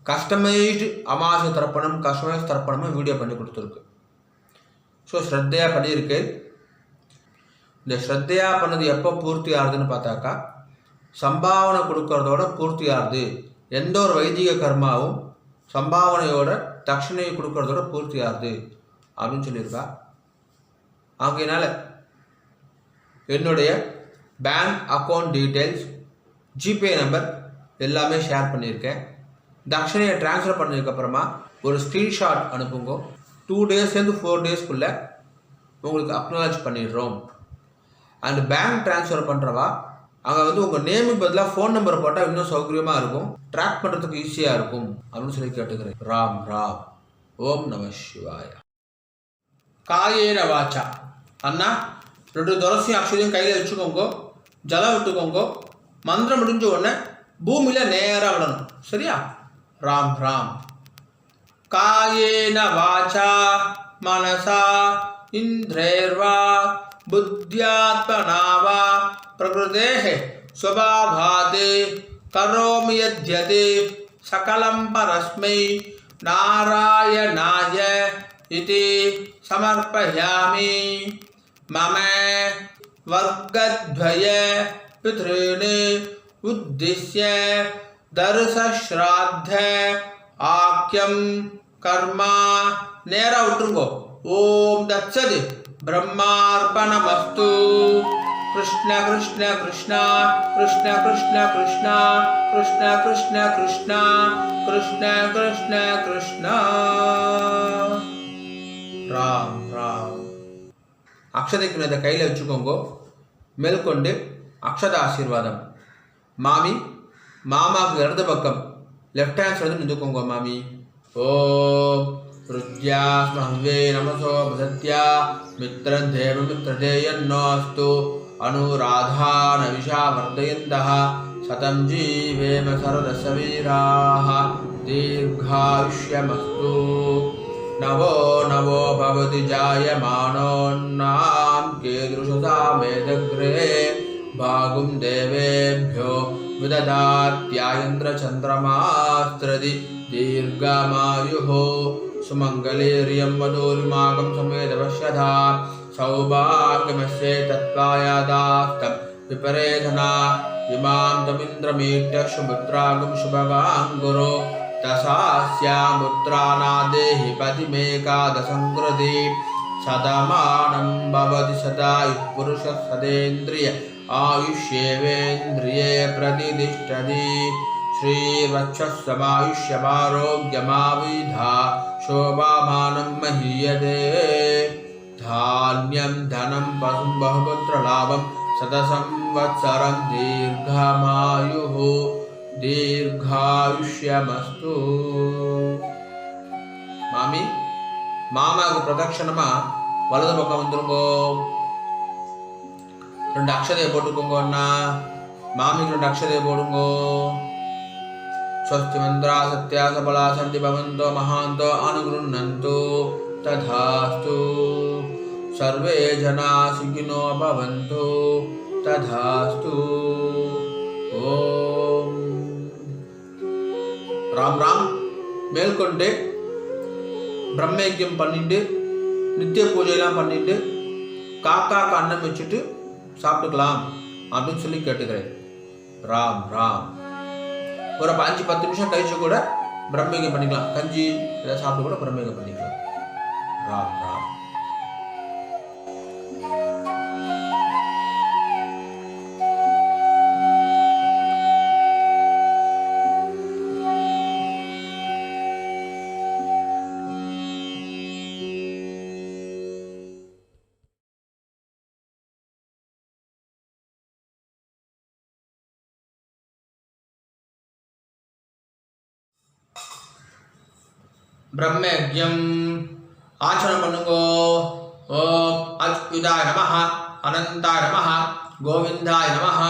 கஸ்டமைஸ்டு அமாவாசை தர்ப்பணம் கஸ்டமைஸ் தர்ப்பணமும் வீடியோ பண்ணி கொடுத்துருக்கு. ஸோ ஸ்ரத்தையாக பண்ணியிருக்கு. இந்த ஸ்ரத்தையாக பண்ணது எப்போ பூர்த்தி ஆகுதுன்னு பார்த்தாக்கா சம்பாவனை கொடுக்கறதோட பூர்த்தி ஆகுது. எந்த ஒரு வைதிக கர்மாவும் சம்பாவனையோட தட்சணையை கொடுக்கறதோட பூர்த்தி ஆகுது அப்படின்னு சொல்லியிருக்கா. ஆகையினால என்னுடைய bank account details, GPay number எல்லாமே ஷேர் பண்ணியிருக்கேன். தட்சணையை ட்ரான்ஸ்ஃபர் பண்ணதுக்கப்புறமா ஒரு ஸ்க்ரீன்ஷாட் அனுப்புங்க. 2 டேஸ்லேருந்து 4 டேஸ்க்குள்ளே உங்களுக்கு அக்னாலஜ் பண்ணிடுறோம். அண்ட் பேங்க் ட்ரான்ஸ்ஃபர் பண்ணுறவா அங்கே வந்து உங்கள் நேமுக்கு பதிலாக ஃபோன் நம்பர் போட்டால் இன்னும் சௌகரியமாக இருக்கும், ட்ராக் பண்ணுறதுக்கு ஈஸியாக இருக்கும் அப்படின்னு சொல்லி கேட்டுக்கிறேன். ராம் ராம். ஓம் நம சிவாய. காயேன வாச்சா. அண்ணா 2 துளசியும் அக்ஷதையும் கையில் வச்சுக்கோங்க, ஜலம் விட்டுக்கோங்க. மந்திரம் முடிஞ்ச உடனே பூமியில் நேராக விடணும். சரியா? ராம் ராம். காயேன வாச்சா மனசா இந்திரேர்வா புத்தியாத்மனா வா பிரகிருதேஹ ஸ்வபாவாதே கரோமி யத்யதே சகலம் பரஸ்மை நாராயணாய இதி சமர்ப்பயாமி. மம வர்க்கத்வய பித்ருணி உத்திஸ்ய தர்சஸ்ராத்த ஆக்யம் கர்மா. நேரா விட்டுருங்கோ. ஓம் தத்சத். பிரம்மார்ப்பணமஸ்து. கிருஷ்ண கிருஷ்ண கிருஷ்ணா கிருஷ்ண கிருஷ்ண கிருஷ்ணா கிருஷ்ண கிருஷ்ண கிருஷ்ணா கிருஷ்ண கிருஷ்ண கிருஷ்ணா. ராம் ராம். அக்ஷதைக்கு இதை கையில் வச்சுக்கோங்க. மேற்கொண்டு அக்ஷத ஆசீர்வாதம். மாமி மாமாவுக்கு இடது பக்கம் லெஃப்ட் ஹேண்ட் சைடு நின்றுக்கோங்க. மாமி ஓம் ருத்யா ஸ்மஹ்வே நமசோ பிரசத்யா மித்ரதேவ மித்ரதேயன்னோஸ்து அனுராதான விஷா வர்தயந்தः சதம் ஜீவேம சரதசவீராः தீர்காயுஷ்யமஸ்து. நவோ நவோ பவதி ஜாயமானோன்னாம் கீதృశசா மேதக்ரே பாகும் தேவேभ्यो விததாத்யாயந்திரச்சந்திரமாஸ்திரதி தீர்घमायुः சுமங்கலேரியம் வதோரிமாகம் சமேதவஷ்யதா சௌபாகியமஸ்யே தத்வாயாதாஸ்தம் விபரேதனா இமாம் தமிந்திரமீட்ய சுபுத்ராகும் சுபவாங்குரு தசாஸ்யாமுத்ராநாதேஹி பதிமேகாதசங்கிருதி சதமானம் பவதி சதாயுः புருஷः சதேந்திரிய ஆயுஷ்யேவேந்திரியே பிரதிதிஷ்டதி. ஸ்ரீவத்சமாயுஷ்யமாரோக்யமாவிதா சோபாமானம் மஹீயதே. தான்யம் தனம் பசும் பகுபுத்திரலாபம் சதசம்வத்சரம் தீர்घमायुः தீர்காயுஷ்யமஸ்து. மாமி மாமாவுக்கு பிரதட்சணமா வலது பக்கம் வந்துருங்கோ. 2 அக்ஷதையை போட்டுக்கோங்க. அண்ணா மாமிக்கு 2 அக்ஷதையை போடுங்கோ. ஸ்வஸ்தி மந்திரா சத்யா சபலா சந்தி பவந்தோ மகாந்தோ அனுகிருண்ணந்து ததாஸ்து. சர்வே ஜனா சுகினோ பவந்து ததாஸ்து. ஓம் ராம் ராம். மேற்கொண்டு பிரம்மயஜ்யம் பண்ணிட்டு நித்திய பூஜையெல்லாம் பண்ணிட்டு காக்காக்கு அன்னம் வச்சுட்டு சாப்பிட்டுக்கலாம் அப்படின்னு சொல்லி கேட்டுக்கிறேன். ராம் ராம். ஒரு 5-10 நிமிஷம் கழிச்சு கூட பிரம்மயஜ்யம் பண்ணிக்கலாம். கஞ்சி ஏதாவது சாப்பிட்டு கூட பிரம்மயஜ்யம் பண்ணிக்கலாம். ராம் ராம். பிரம்மயஜ்யம் ஆச்சரணம் பண்ணுங்கோ. ஓம் அச்சுதாய நமஹ அனந்தாய நமஹ கோவிந்தாய நமஹ.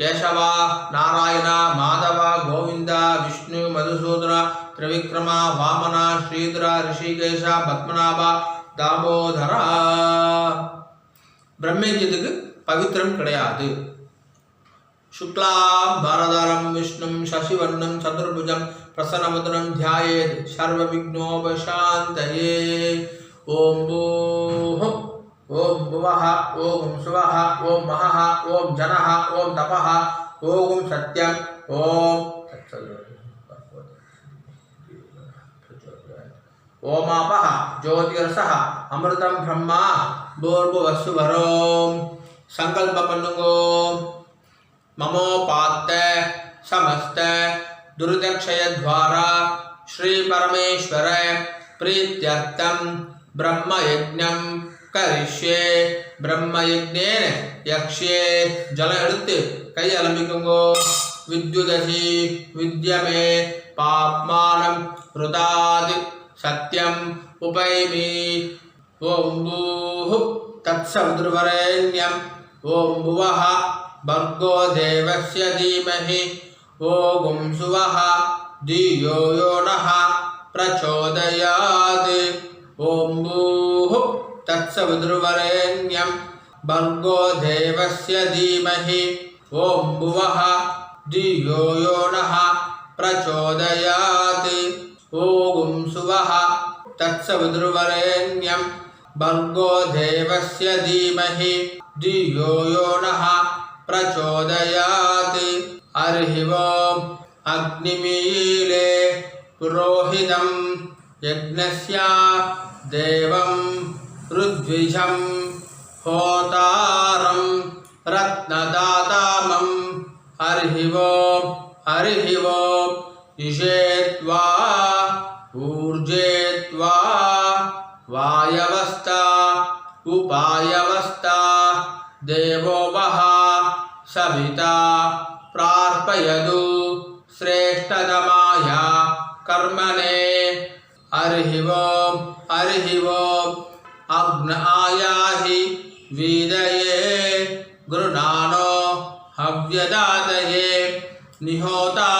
கேசவா நாராயண மாதவ கோவிந்த விஷ்ணு மதுசூதன திரிவிக்ரம வாமன ஸ்ரீதர ரிஷிகேஷ பத்மநாப தாமோதரா. பிரம்மயஜ்யத்துக்கு பவித்திரம் கிடையாது. சுக்லாம் பரதரம் விஷ்ணும் சசிவர்ணம் சதுர்புஜம் பிரசன்னமுதனம் தியாயேத் சர்வ விக்னோபசாந்தயே. ஓம் பூஹ் ஓம் புவஹ ஓம் சுவஹ ஓம் மஹஹ ஓம் ஜனஹ ஓம் தபஹ ஓம் சத்யம் ஓம் ஓமாபஹ ஜோதிரசஹ அமிர்தம் பிரம்மா பூர்புவஸ்ஸு வரோம் சங்கல்பம் பண்ணுங்கோ. மமோபாத்த சமஸ்த துர்தக்ஷயத்வாரா ஸ்ரீ பரமேஸ்வர பிரீத்யர்த்தம் பிரம்மயஜ்ஞம் கரிஷ்யே. பிரம்மயஜ்ஞேன யக்ஷ்யே. ஜலம் எடுத்து கை அலம்பிக்குங்கோ. வித்யுதசி வித்யமே பாப்மானம் ருதாத் சத்யம் உபைமி. ஓம் பூஹு தத்சவிதுர்வரேண்யம் ஓம் புவஹ பர்கோ தேவஸ்ய தீமஹி ஓம் சுவஹ தியோ யோ நஹ பிரச்சோதயாத். ஓம் பூஹு தத்சவிதுர்வரேண்யம் பர்கோ தேவஸ்ய தீமஹி ஓம் புவஹ தியோ யோ நஹ பிரச்சோதயாத். ஓம் சுவஹ தத்சவிதுர்வரேண்யம் பர்கோ தேவஸ்ய தீமஹி தியோ யோ நஹ பிரச்சோதயாத். ஹரி ஓம். அக்னிமீலே புரோஹிதம் யக்ஞஸ்ய தேவம் ருத்விஜம் ஹோதாரம் ரத்னதாதாமம். ஹரி ஓம். ஹரி ஓம். இஷேத்வா ஊர்ஜேத்வா வாயவஸ்தா உபாயவஸ்தா தேவோ வஹ சவிதா பிரார்ப்பயது ஸ்ரேஷ்டதமாய கர்மணே. ஹரி ஓம். ஹரி ஓம். அக்ன ஆயாஹி வீதயே குருநானோ ஹவ்யதாதயே நிஹோதா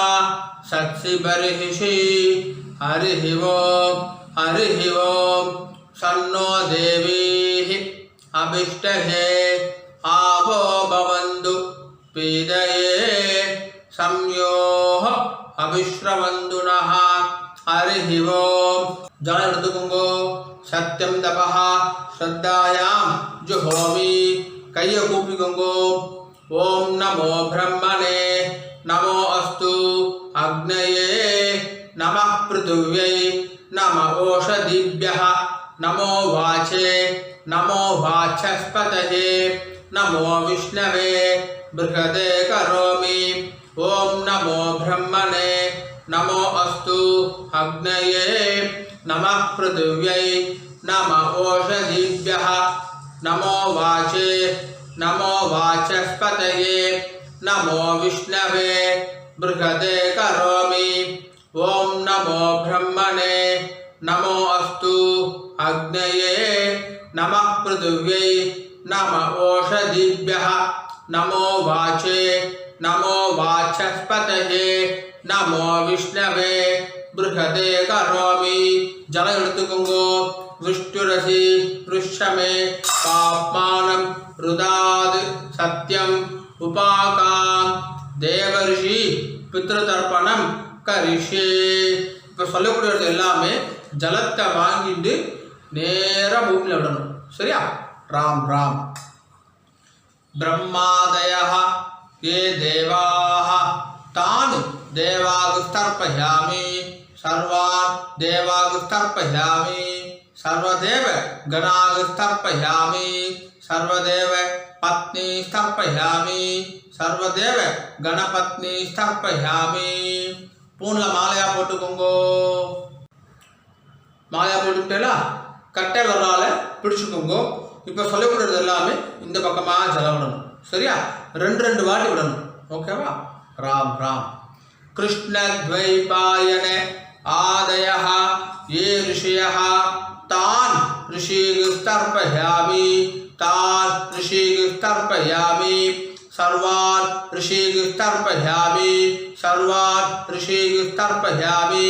சத்சி பர்ஹிஷி. ஹரி ஓம். ஹரி ஓம். சன்னோ தேவீஹி அபிஷ்டஹே ஆவோ பவந்து பீதயே சம்யோஹ அபிஷ்ரவந்து நஹ. ஹரி ஓம். ஜலம் எடுத்துக்கோங்கோ. சத்யம் தபஹ ஸ்ரத்தாயாம் ஜுஹோமி. கையை கூப்பிக்கோங்கோ. ஓம் நமோ பிரம்மணே நமோ அஸ்து அக்னயே நமः பிருதிவ்யை நம ஓஷதிभ्यः நமோ வாச்சே நமோ வாச்சஸ்பதயே நமோ விஷ்ணவே பிருஹதே கரோமி. ஓம் நமோ பிரம்மணே நமோ அஸ்து அக்னயே நமः பிருதிவ்யை நம ஓஷதிभ्यः நமோ வாச்சே நமோ வாச்சஸ்பதயே நமோ விஷ்ணவே பிருஹதே கரோமி. ஓம் நமோ பிரம்மணே நமோ அஸ்து அக்னயே நமः பிருதிவ்யை நம ஓஷதிभ्यः நமோ வாச்சே நமோ வாச்சஸ்பதயே நமோ விஷ்ணவே பிருஹதே கரோமி. ஜலம் எடுத்துக்கோங்கோ. விஷ்ணுரசி ருஷ்யமே பாப்மானம் ருதாத் சத்யம் உபாகாம் தேவரிஷி பித்ருதர்ப்பணம் கரிஷ்யே. இப்போ சொல்லக்கூடியது எல்லாமே ஜலத்தை வாங்கிட்டு நேராக பூமியில் விடணும். சரியா? ராம் ராம். பிரம்மாதயः ये देवाः तान् देवागुस्तर्पयामि सर्वान् देवागुस्तर्पयामि सर्वदेव गणागुस्तर्पयामि सर्वदेव पत्नी स्थर्पयामि सर्वदेव गणपत्नी स्थर्पयामि. பூனில் மாலையாக போட்டுக்கோங்கோ. மாலையாக போட்டுக்கிட்டேல கட்டை வரலால் பிடிச்சிக்கோங்கோ. இப்போ சொல்லக்கூடியது எல்லாமே இந்த பக்கமாக ஜலம் விடணும். சரியா? ரெண்டு வாட்டி விடணும். ஓகேவா? ராம் ராம். கிருஷ்ணத்வைபாயன ஆதயः ये ऋषयः तान् ऋषिस्तर्पयामि तान् ऋषिस्तर्पयामि सर्वान् ऋषिस्तर्पयामि सर्वान् ऋषिस्तर्पयामि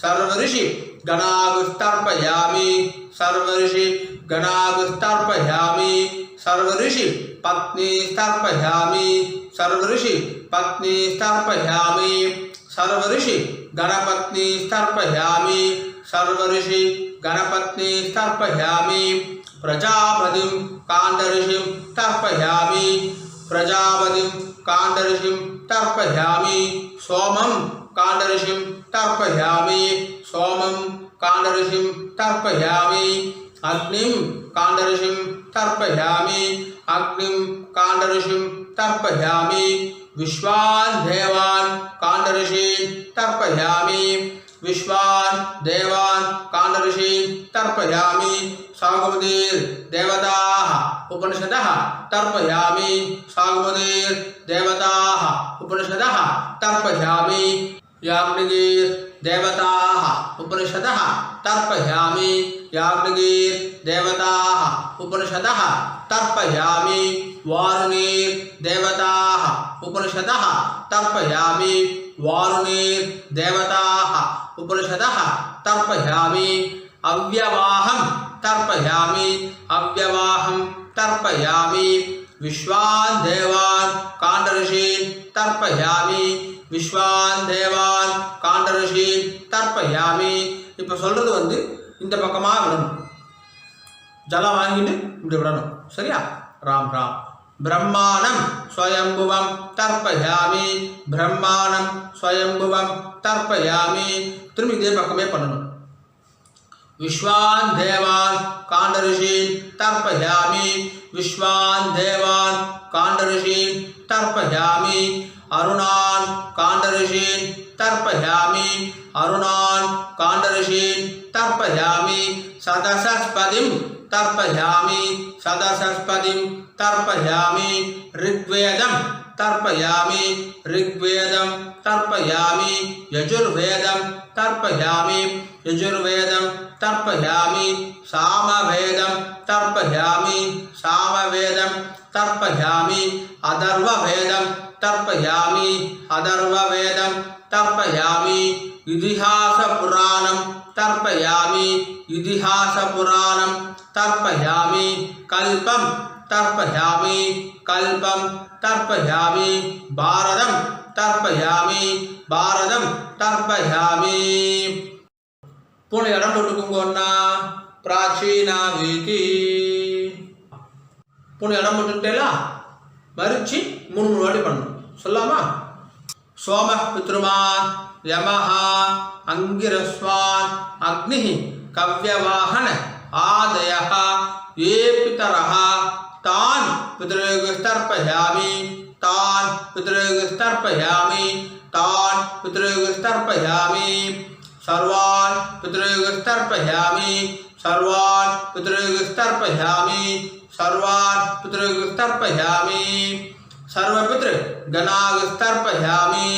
सर्वऋषि गणागुस्तर्पयामि सर्वऋषि गणागुस्तर्पयामि सर्वऋषि पत्नी स्थर्पयामि सर्वऋषि पत्नी स्थर्पयामि सर्वऋषि गणपत्नी स्थर्पयामि सर्वऋषि गणपत्नी स्थर्पयामि प्रजापतिं काण्डऋषिं तर्पयामि प्रजापतिं काण्डऋषिं तर्पयामि सोमं काण्डऋषिं तर्पयामि सोमं काण्डऋषिं तर्पयामि अग्निं काण्डऋषिं तर्पयामि अग्निं काण्डऋषिं तर्पयामि विश्वान् देवान् काण्डऋषीन् तर्पयामि विश्वान् देवान् काण्डऋषीन् तर्पयामि सागमदीर्देवताः उपनिषदः तर्पयामि सागमदीर्देवताः उपनिषदः तर्पयामि याज्ञिकीर्देवताः उपनिषदः तर्पयामि याज्ञिकीर्देवताः उपनिषदः तर्पयामि वारुणीर्देवताः उपनिषदः तर्पयामि वारुणीर्देवताः उपनिषदः तर्पयामि अव्यवाहं तर्पयामि अव्यवाहं तर्पयामि विश्वान् देवान् काण्डऋषीन् तर्पयामि विश्वान् देवान् काण्डऋषीन् तर्पयामि இப்போ சொல்றது வந்து இந்த பக்கமா விடணும் ஜலம் வாங்கிட்டு இப்படி விடணும் சரியா ராம் ராம் ब्रह्माणं स्वयंभुवं तर्पयामि ब्रह्माणं स्वयंभुवं तर्पयामि திரும்பி இதே பக்கமே பண்ணணும் विश्वान् देवान् काण्डऋषीन् तर्पयामि विश्वान् देवान् काण्डऋषीन् तर्पयामि अरुणान् काण्डऋषीन् तर्पयामि अरुणान् काण्डऋषीन् तर्पयामि सदसस्पतिं तर्पयामि सदसस्पतिं तर्पयामि ऋग्वेदं तर्पयामि ऋग्वेदं तर्पयामि यजुर्वेदं तर्पयामि यजुर्वेदं तर्पयामि सामवेदं तर्पयामि सामवेदं तर्पयामि अथर्ववेदं तर्पयामि अथर्ववेदं तर्पयामि इतिहासपुराणं तर्पयामि इतिहासपुराणं तर्पयामि कल्पं तर्पयामि कल्पं तर्पयामि भारतं तर्पयामि भारतं तर्पयामि पूर्ण इடம் போட்டுக்கோங்க प्राचीना வீதி पूर्ण இடம் போட்டுட்டேலா மரிச்சி மூணு வாட்டி பண்ணணும் சொல்லாமா सोम पितृमान् यमः अंगिरस्वान् अग्निः कव्यवाहन आदयः ये पितरः तान् पितृगस्तर्पयामि तान् पितृगस्तर्पयामि तान् पितृगस्तर्पयामि सर्वान् पितृगस्तर्पयामि सर्वान् पितृगस्तर्पयामि सर्वान् पितृगस्तर्पयामि सर्वपितृ गणागस्तर्पयामि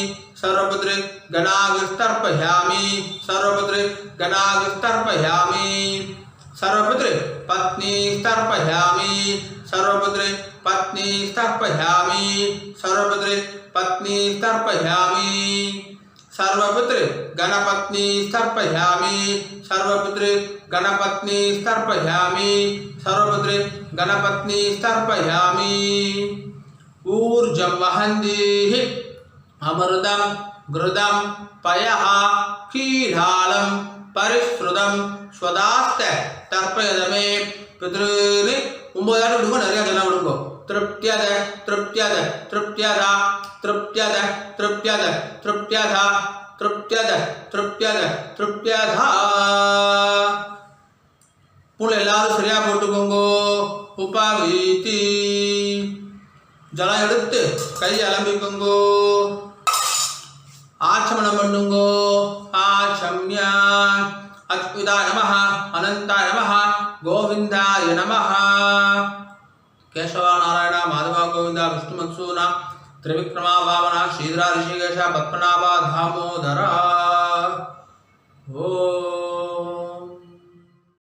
सर्वपितृ गणागस्तर्पयामि सर्वपितृ गणागस्तर्पयामि सर्वपितृ पत्नी तर्पयामि सर्वपितृ पत्नी तर्पयामि सर्वपितृ पत्नी तर्पयामि सर्वपितृ गणपत्नी तर्पयामि सर्वपितृ गणपत्नी तर्पयामि सर्वपितृ गणपत्नी तर्पयामि ऊर्जं वहन्तीः अमृतं घृतं पयः क्षीरालं परिश्रुतं स्वदास्त तर्पयदमे पितॄन् 9 ஆடு விடுங்க நிறைய ஜனம் விடுங்க तृप्त्यद तृप्त्यद तृप्त्यद तृप्त्यद तृप्त्यद तृप्त्यद तृप्त्यद तृप्त्यद तृप्त्यद पुल எல்லாரும் சரியா போட்டுக்கோங்க உபவீதி ஜலம் எடுத்து கை அலம்பிக்கோங்க ஆச்சமனம் பண்ணுங்க ஆச்சம்ய அச்சுதாய நமः அனந்தாய நமः கோவிந்தாய நமः केशव नारायण माधव गोविंद विष्णु मत्सूना त्रिविक्रमा वामना श्रीधरा ऋषिकेश पद्मनाभ दामोदर। ओ